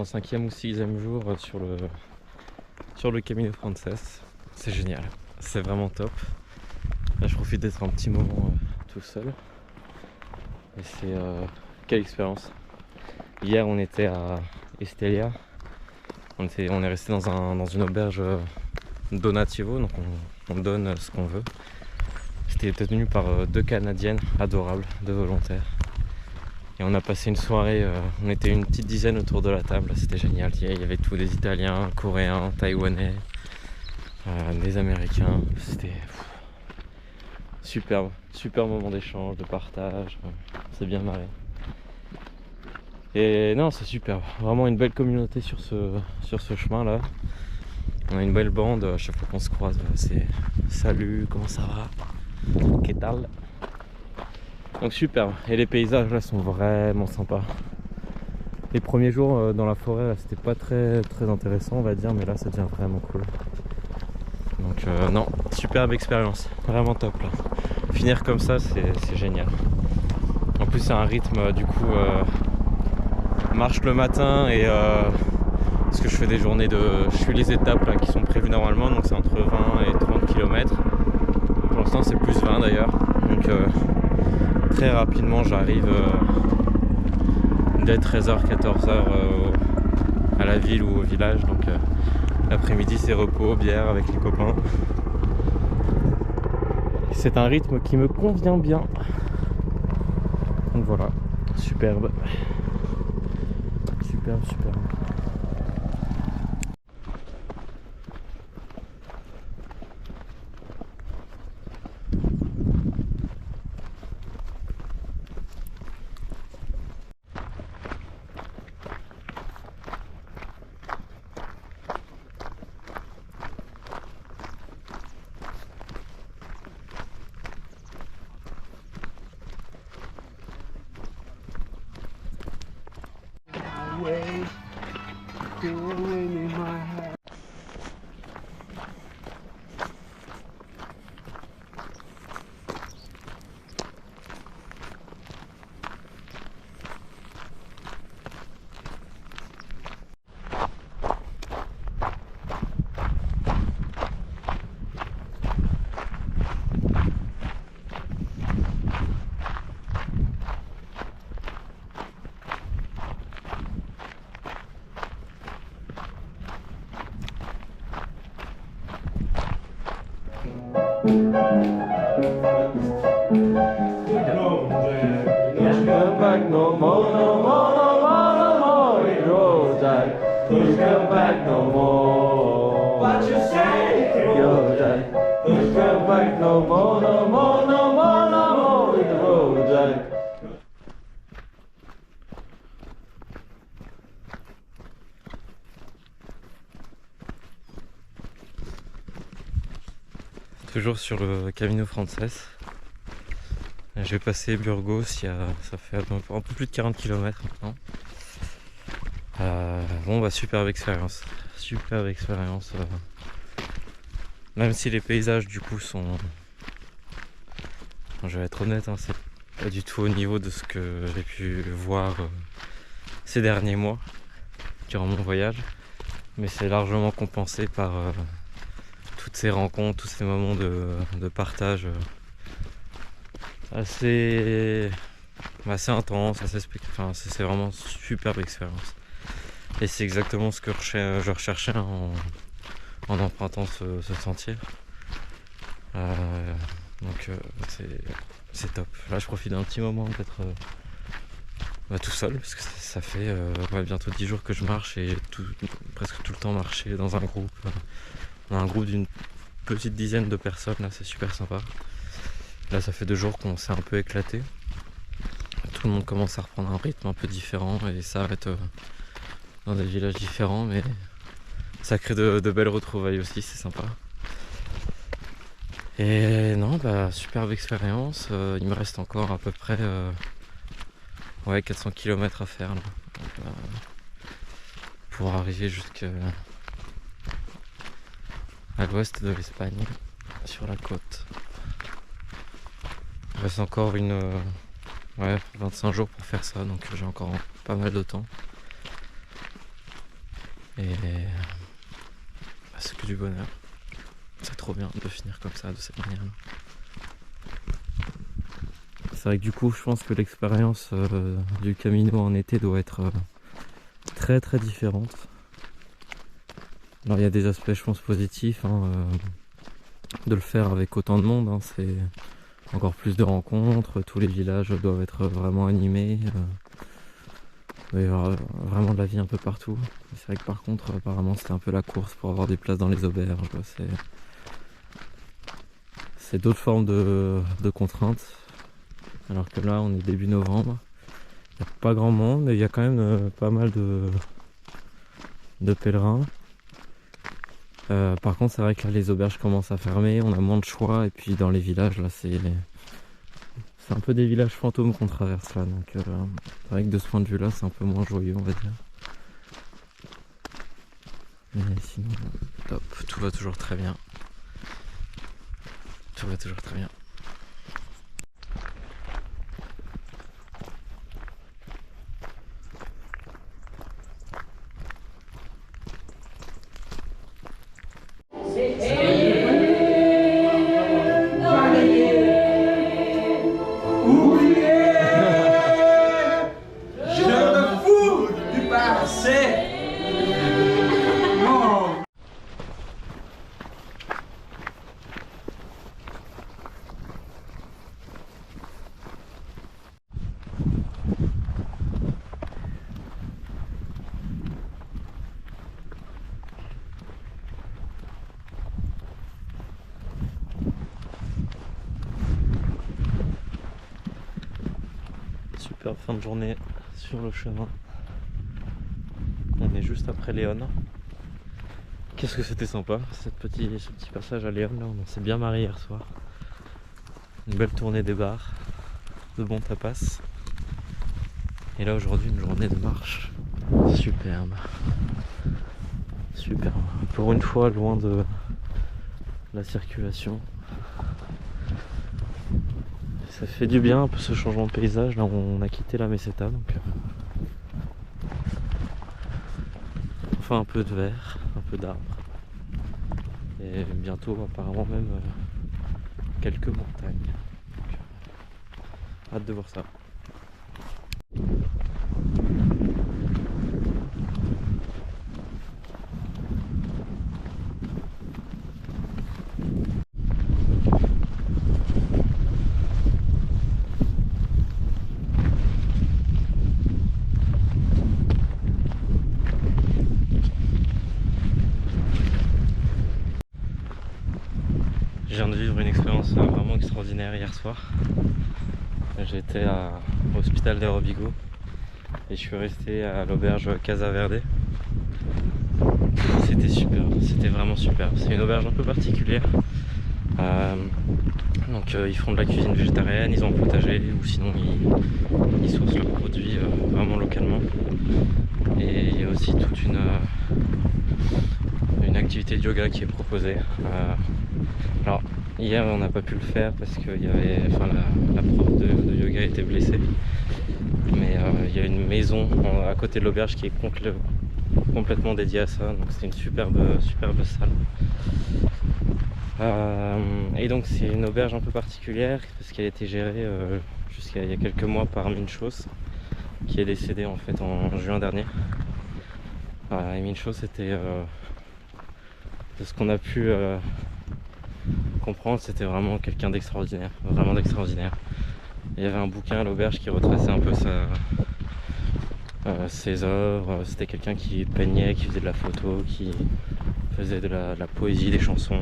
en 5e ou 6e jour sur le Camino Frances. C'est génial, c'est vraiment top. Là je profite d'être un petit moment tout seul. Et c'est quelle expérience. Hier on était à Estella. On est resté dans une auberge donativo, donc on donne ce qu'on veut. C'était tenu par 2 Canadiennes adorables, 2 volontaires. Et on a passé une soirée, on était une petite dizaine autour de la table, c'était génial. Il y avait tout, des Italiens, Coréens, Taïwanais, des Américains. C'était superbe, super moment d'échange, de partage, c'est bien marré. Et non, c'est super, vraiment une belle communauté sur ce chemin là. On a une belle bande, à chaque fois qu'on se croise, c'est salut, comment ça va, qu'est-ce tal. Donc super, et les paysages là sont vraiment sympas. Les premiers jours dans la forêt là, c'était pas très intéressant on va dire, mais là ça devient vraiment cool. Donc non, superbe expérience, vraiment top là. Finir comme ça c'est génial. En plus c'est un rythme du coup marche le matin et parce que je fais des journées je suis les étapes là, qui sont prévues normalement, donc c'est entre 20 et 30 km. Pour l'instant c'est plus 20 d'ailleurs. Donc très rapidement j'arrive dès 13h, 14h à la ville ou au village. Donc l'après-midi c'est repos, bière avec les copains. C'est un rythme qui me convient bien. Donc voilà, superbe. Superbe. Can't come back no more, no more, no more, no more. It rolls like, who's come back no more? What you say? You're like, who's come back no more, no more, no more, no more. It rolls like. Toujours sur le Camino Frances. J'ai passé Burgos, ça fait un peu plus de 40 km maintenant. Bon bah superbe expérience. Même si les paysages du coup sont... Je vais être honnête, hein, c'est pas du tout au niveau de ce que j'ai pu voir ces derniers mois durant mon voyage. Mais c'est largement compensé par toutes ces rencontres, tous ces moments de partage assez intense, c'est vraiment une superbe expérience. Et c'est exactement ce que je recherchais en empruntant ce sentier. Donc c'est top. Là je profite d'un petit moment d'être tout seul, parce que ça fait bientôt 10 jours que je marche et presque tout le temps marcher dans un groupe. On a un groupe d'une petite dizaine de personnes, là c'est super sympa. Là ça fait 2 jours qu'on s'est un peu éclaté. Tout le monde commence à reprendre un rythme un peu différent et s'arrête dans des villages différents, mais ça crée de belles retrouvailles aussi, c'est sympa. Et non, bah superbe expérience. Il me reste encore à peu près 400 km à faire là, pour arriver jusqu'à l'ouest de l'Espagne, sur la côte. Il reste encore 25 jours pour faire ça, donc j'ai encore pas mal de temps. Et c'est que du bonheur. C'est trop bien de finir comme ça, de cette manière-là. C'est vrai que du coup, je pense que l'expérience du Camino en été doit être très très différente. Alors il y a des aspects, je pense, positifs de le faire avec autant de monde. C'est encore plus de rencontres, tous les villages doivent être vraiment animés. Il doit y avoir vraiment de la vie un peu partout. C'est vrai que par contre, apparemment, c'était un peu la course pour avoir des places dans les auberges. C'est d'autres formes de contraintes. Alors que là, on est début novembre. Il n'y a pas grand monde, mais il y a quand même pas mal de pèlerins. Par contre, c'est vrai que là, les auberges commencent à fermer, on a moins de choix. Et puis dans les villages, là, c'est un peu des villages fantômes qu'on traverse là. Donc c'est vrai que de ce point de vue-là, c'est un peu moins joyeux, on va dire. Mais sinon, top, tout va toujours très bien. Tout va toujours très bien. Superbe fin de journée sur le chemin. On est juste après Léon. Qu'est-ce que c'était sympa ce petit passage à Léon là, on s'est bien marré hier soir. Une belle tournée des bars, de bons tapas. Et là aujourd'hui une journée de marche. Superbe. Superbe. Pour une fois loin de la circulation. Ça fait du bien un peu ce changement de paysage. Là on a quitté la Meseta donc enfin un peu de verre, un peu d'arbres. Et bientôt apparemment même quelques montagnes. Donc, hâte de voir ça. Je viens de vivre une expérience vraiment extraordinaire hier soir. J'étais à l'hôpital de Rovigo et je suis resté à l'auberge Casa Verde. C'était super, c'était vraiment super. C'est une auberge un peu particulière. Donc ils font de la cuisine végétarienne, ils ont un potager ou sinon ils sourcent leurs produits vraiment localement. Et il y a aussi toute une activité de yoga qui est proposée. Alors hier on n'a pas pu le faire parce que la prof de yoga était blessée. Mais il y a une maison à côté de l'auberge qui est complètement dédiée à ça. Donc c'est une superbe salle. Et donc c'est une auberge un peu particulière parce qu'elle a été gérée jusqu'à il y a quelques mois par Minchos qui est décédé en fait en juin dernier. Et Minchos c'était de ce qu'on a pu comprendre, c'était vraiment quelqu'un d'extraordinaire, vraiment d'extraordinaire. Il y avait un bouquin à l'auberge qui retraçait un peu ses œuvres. C'était quelqu'un qui peignait, qui faisait de la photo, qui faisait de la poésie, des chansons.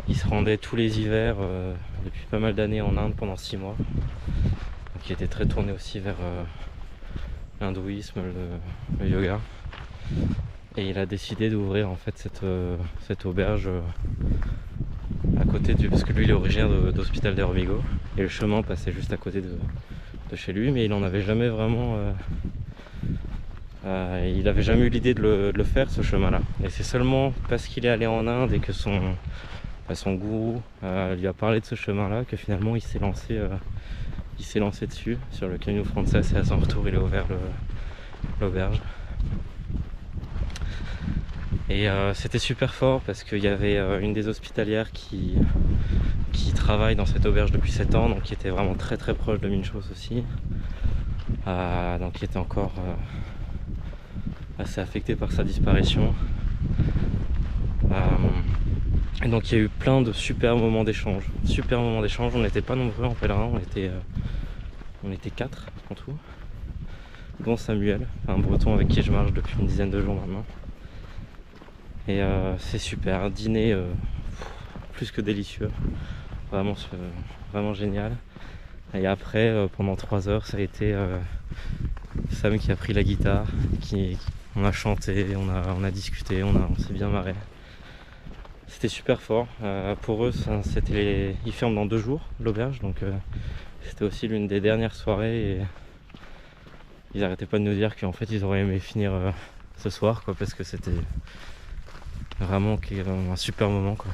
Il se rendait tous les hivers depuis pas mal d'années en Inde pendant 6 mois. Donc il était très tourné aussi vers l'hindouisme, le yoga. Et il a décidé d'ouvrir en fait cette auberge à côté parce que lui il est originaire d'Hospital de Rovigo et le chemin passait juste à côté de chez lui, mais il en avait jamais vraiment il avait jamais eu l'idée de le faire ce chemin là, et c'est seulement parce qu'il est allé en Inde et que son gourou lui a parlé de ce chemin là que finalement il s'est lancé dessus sur le Camino Frances, et à son retour il a ouvert l'auberge. Et c'était super fort parce qu'il y avait une des hospitalières qui travaille dans cette auberge depuis 7 ans, donc qui était vraiment très très proche de Minchos aussi. Donc qui était encore assez affecté par sa disparition. Et donc il y a eu plein de super moments d'échange. On n'était pas nombreux en pèlerin, on était 4 en tout. Dont Samuel, un breton avec qui je marche depuis une dizaine de jours maintenant. Et c'est super, un dîner plus que délicieux, vraiment génial. Et après, pendant 3 heures, ça a été Sam qui a pris la guitare, on a chanté, on a discuté, on s'est bien marré. C'était super fort. Pour eux, ils ferment dans 2 jours l'auberge, donc c'était aussi l'une des dernières soirées. Et ils arrêtaient pas de nous dire qu'en fait ils auraient aimé finir ce soir, quoi, parce que c'était vraiment un super moment, quoi.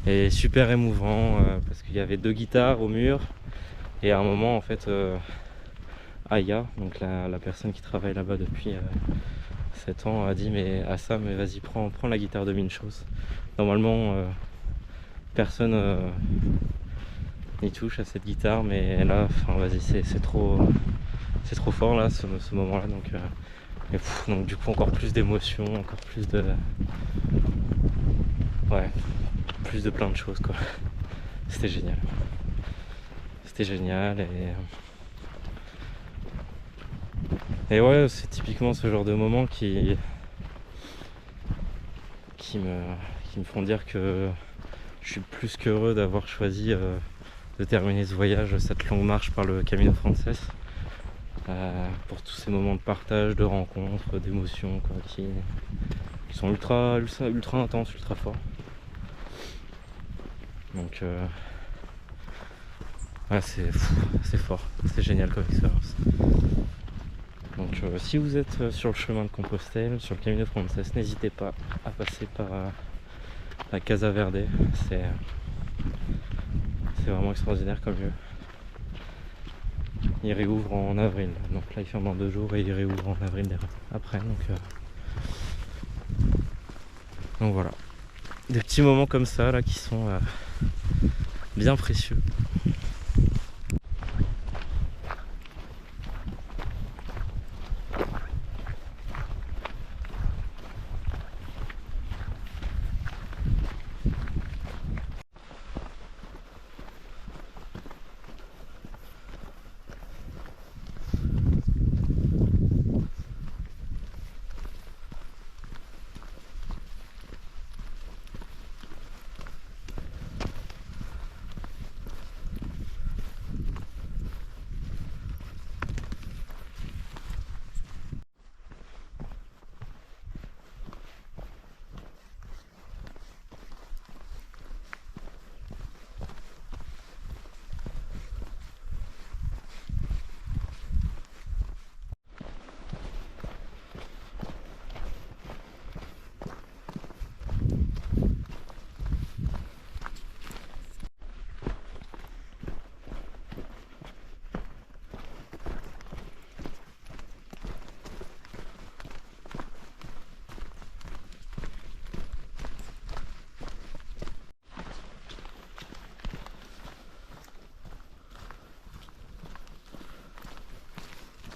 Et super émouvant parce qu'il y avait 2 guitares au mur et à un moment en fait Aya, donc la personne qui travaille là-bas depuis 7 ans, a dit à Sam, mais vas-y prends la guitare de Minchos. Normalement personne n'y touche à cette guitare, mais là vas-y, c'est trop fort là ce moment là, donc du coup encore plus d'émotions, encore plus de plein de choses, quoi. C'était génial et ouais, c'est typiquement ce genre de moment qui me font dire que je suis plus qu'heureux d'avoir choisi de terminer ce voyage, cette longue marche par le Camino Frances, pour tous ces moments de partage, de rencontres, d'émotions, quoi, qui sont ultra intenses, ultra forts. Donc ouais, c'est fort, c'est génial comme expérience. Donc si vous êtes sur le chemin de Compostelle, sur le Camino Frances, n'hésitez pas à passer par la Casa Verde. C'est vraiment extraordinaire comme lieu. Il réouvre en avril, donc là il ferme dans 2 jours et il réouvre en avril après. Donc voilà, des petits moments comme ça là qui sont bien précieux.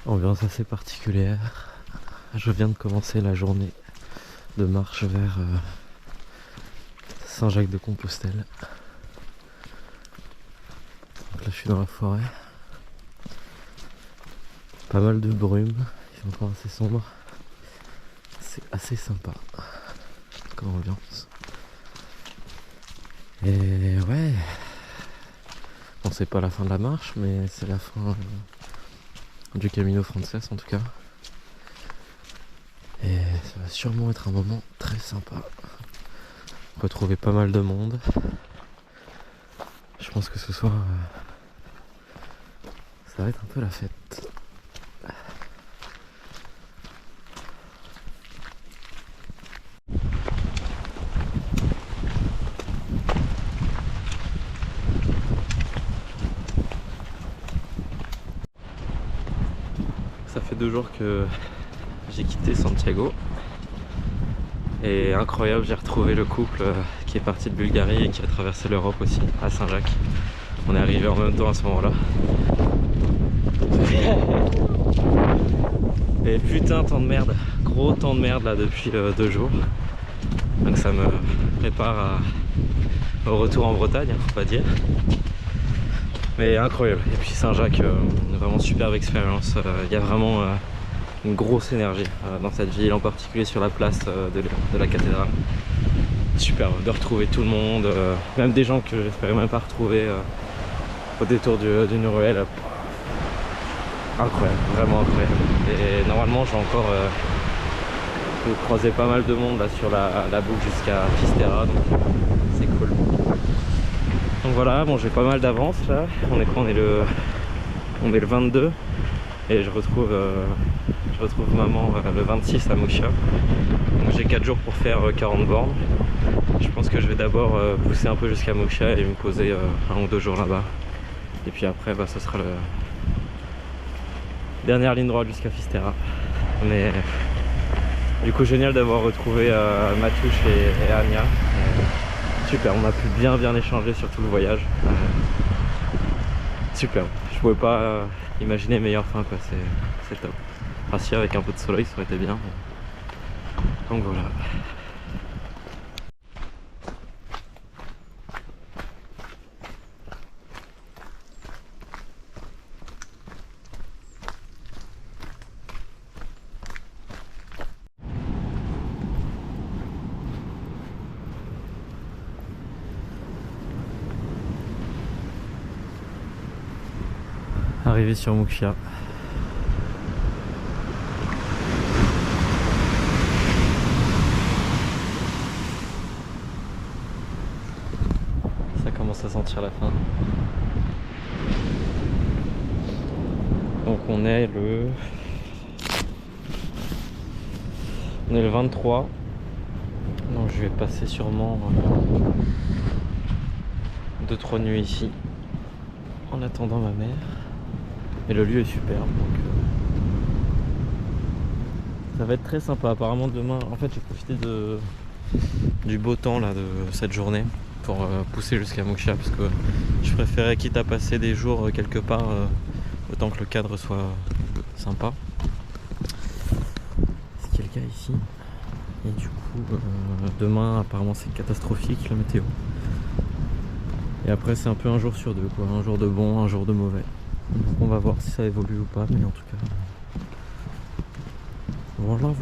Ambiance assez particulière. Je viens de commencer la journée de marche vers Saint-Jacques-de-Compostelle. Donc là je suis dans la forêt. Pas mal de brume, il fait encore assez sombre. C'est assez sympa comme ambiance. Et ouais, bon c'est pas la fin de la marche, mais c'est la fin du Camino Frances en tout cas. Et ça va sûrement être un moment très sympa. Retrouver pas mal de monde. Je pense que ce soir ça va être un peu la fête. Ça fait 2 jours que j'ai quitté Santiago Et incroyable, j'ai retrouvé le couple qui est parti de Bulgarie et qui a traversé l'Europe aussi, à Saint-Jacques. On est arrivé en même temps à ce moment-là. Et putain, temps de merde, gros temps de merde là depuis 2 jours. Donc ça me prépare au retour en Bretagne, hein, faut pas dire. Mais incroyable. Et puis Saint-Jacques, vraiment superbe expérience. Il y a vraiment une grosse énergie dans cette ville, en particulier sur la place de la cathédrale. Super de retrouver tout le monde, même des gens que j'espérais même pas retrouver au détour d'une ruelle. Incroyable, vraiment incroyable. Et normalement j'ai encore croisé pas mal de monde là sur la boucle jusqu'à Fisterra, donc c'est cool. Donc voilà, bon j'ai pas mal d'avance là, on est le 22 et je retrouve maman le 26 à Mouchia. Donc j'ai 4 jours pour faire 40 bornes. Je pense que je vais d'abord pousser un peu jusqu'à Mouchia et me poser 1 ou 2 jours là-bas. Et puis après bah, ce sera le dernière ligne droite jusqu'à Fisterra. Mais du coup génial d'avoir retrouvé Matouche et Anya. Super, on a pu bien échanger sur tout le voyage. Super, je pouvais pas imaginer meilleure fin quoi, c'est top. Enfin si avec un peu de soleil ça aurait été bien. Donc voilà. Arrivé sur Mouchia. Ça commence à sentir la fin. Donc on est le 23. Donc je vais passer sûrement 2-3 nuits ici en attendant ma mère. Et le lieu est superbe, donc ça va être très sympa. Apparemment demain, en fait j'ai profité du beau temps là de cette journée pour pousser jusqu'à Mouchia, parce que je préférais, quitte à passer des jours quelque part, autant que le cadre soit sympa. Ce qui est le cas ici. Et du coup demain apparemment c'est catastrophique la météo. Et après c'est un peu un jour sur 2 quoi, un jour de bon, un jour de mauvais. Donc on va voir si ça évolue ou pas, mais en tout cas voilà.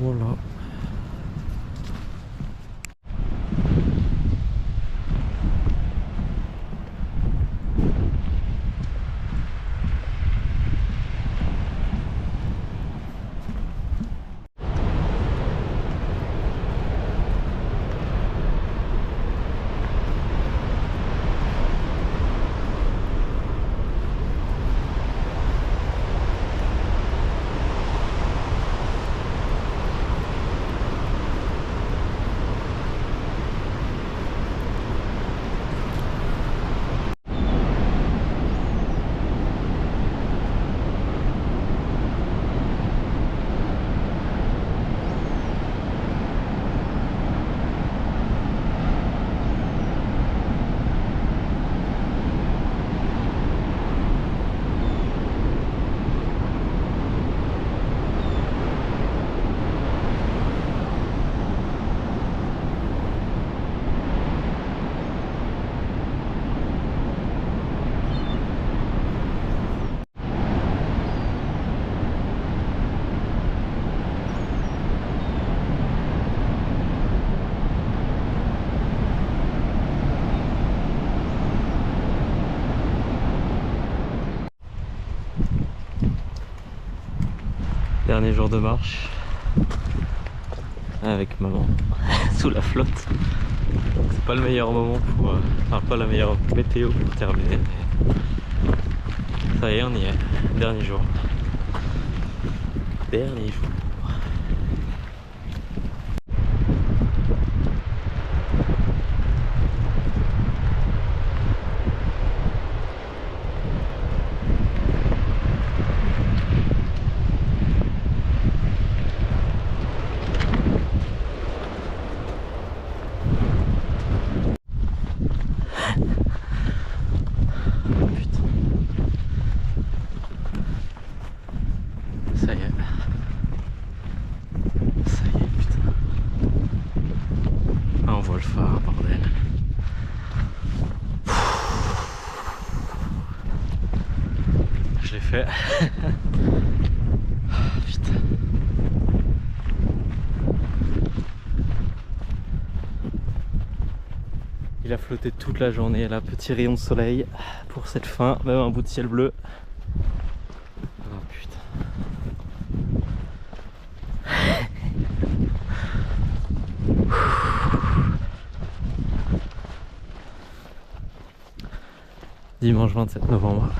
Dernier jour de marche avec maman sous la flotte. Donc c'est pas le meilleur moment pour, enfin pas la meilleure météo pour terminer. Mais ça y est, on y est. Dernier jour. Dernier jour. le phare, bordel. Je l'ai fait. Putain. Il a flotté toute la journée, là, petit rayon de soleil pour cette fin, même un bout de ciel bleu. Oh putain. Dimanche 27 novembre.